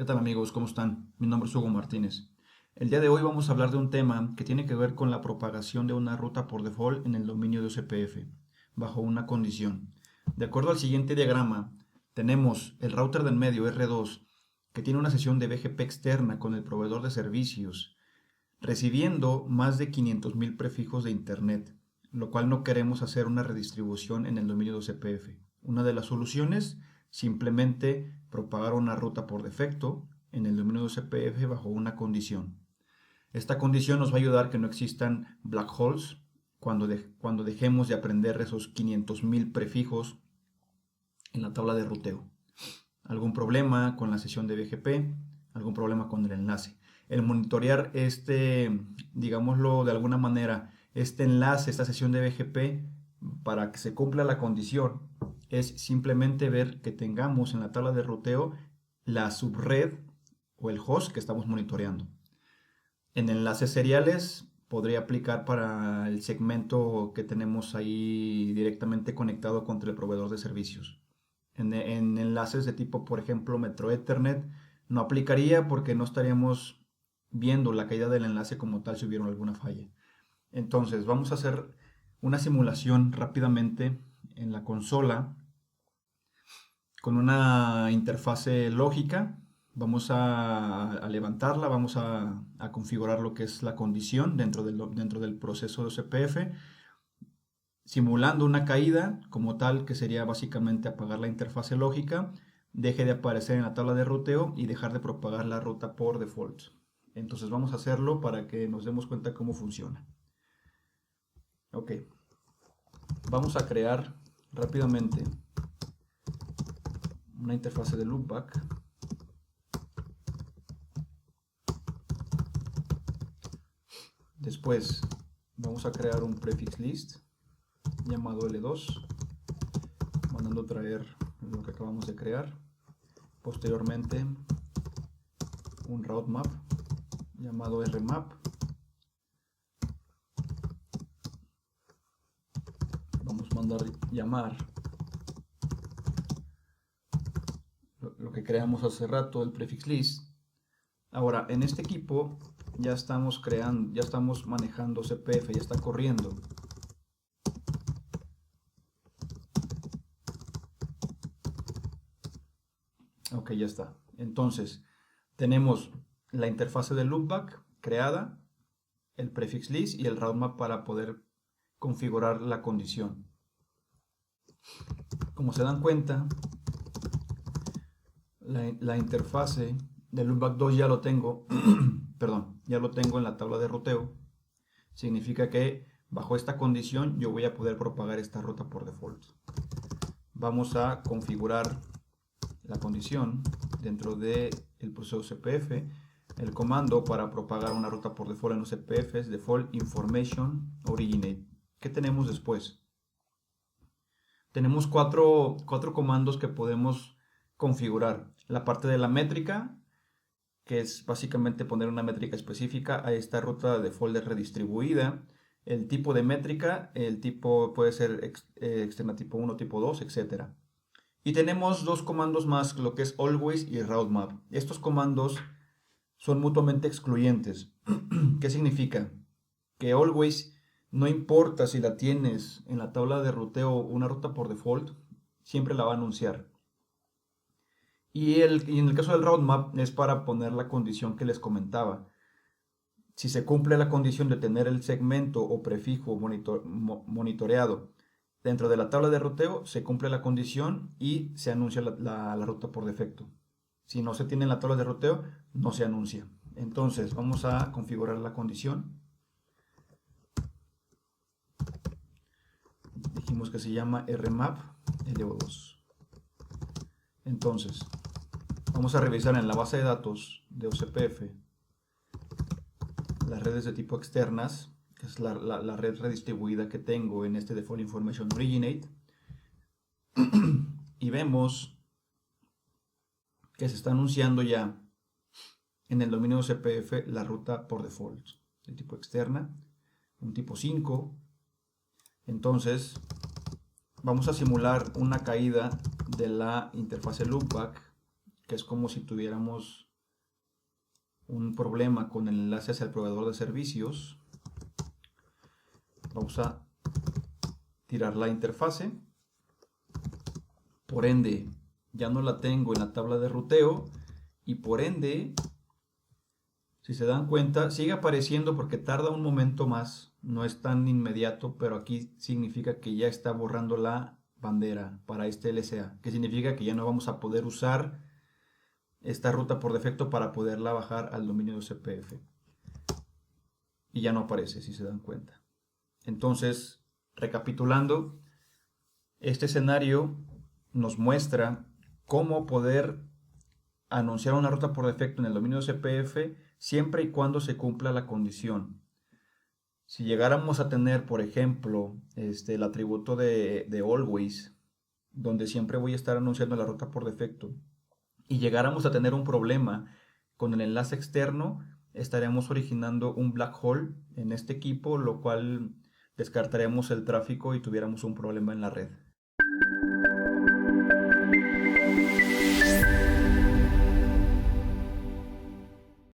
¿Qué tal amigos? ¿Cómo están? Mi nombre es Hugo Martínez. El día de hoy vamos a hablar de un tema que tiene que ver con la propagación de una ruta por default en el dominio de OCPF, bajo una condición. De acuerdo al siguiente diagrama, tenemos el router del medio R2, que tiene una sesión de BGP externa con el proveedor de servicios, recibiendo más de 500.000 prefijos de Internet, lo cual no queremos hacer una redistribución en el dominio de OCPF. Una de las soluciones, simplemente propagar una ruta por defecto en el dominio de OCPF bajo una condición. Esta condición nos va a ayudar a que no existan black holes cuando dejemos de aprender esos 500.000 prefijos en la tabla de ruteo. Algún problema con la sesión de BGP, algún problema con el enlace. El monitorear digámoslo de alguna manera, este enlace, esta sesión de BGP, para que se cumpla la condición, es simplemente ver que tengamos en la tabla de ruteo la subred o el host que estamos monitoreando. En enlaces seriales podría aplicar para el segmento que tenemos ahí directamente conectado contra el proveedor de servicios. En enlaces de tipo, por ejemplo, Metro Ethernet, no aplicaría porque no estaríamos viendo la caída del enlace como tal si hubiera alguna falla. Entonces, vamos a hacer una simulación rápidamente en la consola con una interfase lógica. Vamos a levantarla, vamos a configurar lo que es la condición dentro del proceso de OCPF, simulando una caída como tal, que sería básicamente apagar la interfase lógica, deje de aparecer en la tabla de ruteo y dejar de propagar la ruta por default. Entonces vamos a hacerlo para que nos demos cuenta cómo funciona. Ok, vamos a crear rápidamente una interfase de loopback. Después vamos a crear un prefix list llamado L2, mandando traer lo que acabamos de crear. Posteriormente un route map llamado rmap. Vamos a mandar llamar lo que creamos hace rato, el prefix list. Ahora, en este equipo ya estamos manejando CPF, ya está corriendo. Ok, ya está. Entonces, tenemos la interfase de loopback creada, el prefix list y el route map para poder configurar la condición. Como se dan cuenta, la interfase de loopback 2 ya lo tengo, perdón, ya lo tengo en la tabla de ruteo. Significa que bajo esta condición yo voy a poder propagar esta ruta por default. Vamos a configurar la condición dentro del proceso OCPF. El comando para propagar una ruta por default en OCPF es default information originate. ¿Qué tenemos después? Tenemos cuatro comandos que podemos configurar. La parte de la métrica, que es básicamente poner una métrica específica a esta ruta de default redistribuida. El tipo de métrica, el tipo puede ser externa tipo 1, tipo 2, etc. Y tenemos dos comandos más, lo que es always y route map. Estos comandos son mutuamente excluyentes. ¿Qué significa? Que always, no importa si la tienes en la tabla de ruteo una ruta por default, siempre la va a anunciar. Y en el caso del roadmap es para poner la condición que les comentaba. Si se cumple la condición de tener el segmento o prefijo monitoreado dentro de la tabla de ruteo, se cumple la condición y se anuncia la ruta por defecto. Si no se tiene en la tabla de ruteo, no se anuncia. Entonces vamos a configurar la condición. Dijimos que se llama rmap LO2. Entonces, vamos a revisar en la base de datos de OCPF las redes de tipo externas, que es la red redistribuida que tengo en este default information originate. Y vemos que se está anunciando ya en el dominio OCPF la ruta por default de tipo externa, un tipo 5. Entonces, vamos a simular una caída de la interfase loopback, que es como si tuviéramos un problema con el enlace hacia el proveedor de servicios, vamos a tirar la interfase. Por ende, ya no la tengo en la tabla de ruteo y por ende, si se dan cuenta, sigue apareciendo porque tarda un momento más, no es tan inmediato, pero aquí significa que ya está borrando la bandera para este LSA, que significa que ya no vamos a poder usar esta ruta por defecto para poderla bajar al dominio de CPF. Y ya no aparece, si se dan cuenta. Entonces, recapitulando, este escenario nos muestra cómo poder anunciar una ruta por defecto en el dominio de CPF siempre y cuando se cumpla la condición. Si llegáramos a tener, por ejemplo, el atributo de always, donde siempre voy a estar anunciando la ruta por defecto, y llegáramos a tener un problema con el enlace externo, estaremos originando un black hole en este equipo, lo cual descartaremos el tráfico y tuviéramos un problema en la red.